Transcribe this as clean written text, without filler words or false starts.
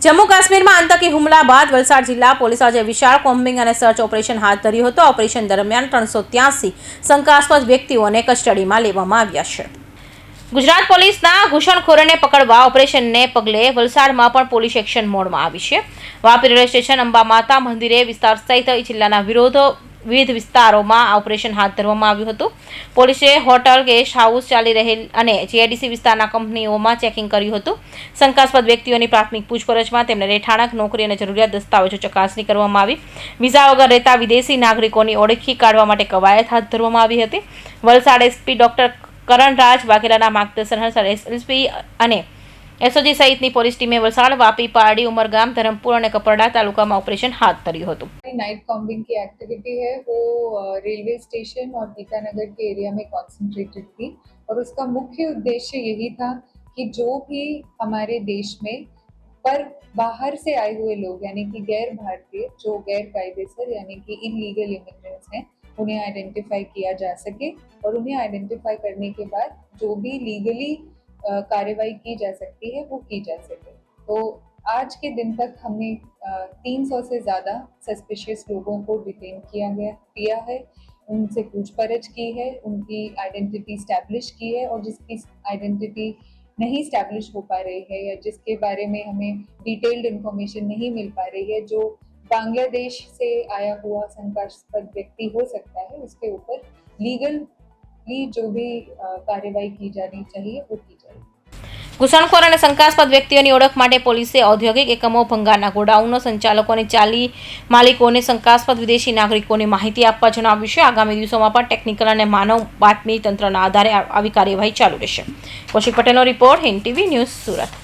જમ્મુ કાશ્મીરમાં આતંકી હુમલા બાદ વલસાડ જિલ્લા પોલીસ આજે વિશાળ કોમ્બિંગ અને સર્ચ ઓપરેશન હાથ ધર્યું હતું. ઓપરેશન દરમિયાન 383 શંકાસ્પદ વ્યક્તિઓને કસ્ટડીમાં લેવામાં આવ્યા છે. ગુજરાત પોલીસના ઘૂસણખોરોને પકડવા ઓપરેશનને પગલે વલસાડમાં પણ પોલીસ એક્શન મોડમાં આવી છે. વાપી રેલવે સ્ટેશન, અંબા માતા મંદિરે વિસ્તાર સહિત જિલ્લાના વિવિધ વિસ્તારોમાં આ ઓપરેશન હાથ ધરવામાં આવ્યું હતું. પોલીસે હોટલ, ગેસ્ટ હાઉસ, ચાલી રહેલ અને જીઆઈડીસી વિસ્તારના કંપનીઓમાં ચેકિંગ કર્યું હતું. શંકાસ્પદ વ્યક્તિઓની પ્રાથમિક પૂછપરછમાં તેમને રહેઠાણક, નોકરી અને જરૂરિયાત દસ્તાવેજો ચકાસણી કરવામાં આવી. વિઝા વગર રહેતા વિદેશી નાગરિકોની ઓળખી કાઢવા માટે કવાયત હાથ ધરવામાં આવી હતી. વલસાડ એસપી ડોક્ટર કરણરાજ વાઘેલાના માર્ગદર્શન હેઠળ એસએલપી અને એસઓજી સહિતની પોલીસ ટીમે વલસાડ, વાપી, पारडी, उमरगाम, धर्मपुर और कपरड़ा तालुका में ऑपरेशन हाथ धरी હતું. नाइट कॉम्बिंग की एक्टिविटी है वो रेलवे स्टेशन और गीतानगर के एरिया में कॉन्सेंट्रेटेड थी और उसका मुख्य उद्देश्य यही था कि जो भी हमारे देश में पर बाहर से आए हुए लोग यानी कि गैर भारतीय जो गैर कायदेसर यानी कि इलीगल इमिग्रेंट्स हैं उन्हें आइडेंटिफाई किया जा सके और उन्हें आइडेंटिफाई करने के बाद जो भी लीगली कार्यवाही की जा सकती है वो की जा सके. तो आज के दिन तक हमने 300 से ज़्यादा सस्पिशियस लोगों को डिटेन किया है, उनसे पूछपरछ की है, उनकी आइडेंटिटी स्टैब्लिश की है और जिसकी आइडेंटिटी नहीं स्टैब्लिश हो पा रही है या जिसके बारे में हमें डिटेल्ड इन्फॉर्मेशन नहीं मिल पा रही है, जो बांग्लादेश से आया हुआ शंकास्पद व्यक्ति हो सकता है, उसके ऊपर लीगली जो भी कार्यवाही की जानी चाहिए वो की जाए. ઘૂસણખોર અને શંકાસ્પદ વ્યક્તિઓની ઓળખ માટે પોલીસે ઔદ્યોગિક એકમો, ભંગારના ગોડાઉનો સંચાલકોને, ચાલી માલિકોને શંકાસ્પદ વિદેશી નાગરિકોની માહિતી આપવા જણાવ્યું છે. આગામી દિવસોમાં પણ ટેકનિકલ અને માનવ બાતમી તંત્રના આધારે આવી કાર્યવાહી ચાલુ રહેશે. કૌશિક પટેલનો report, Hind TV news, Surat.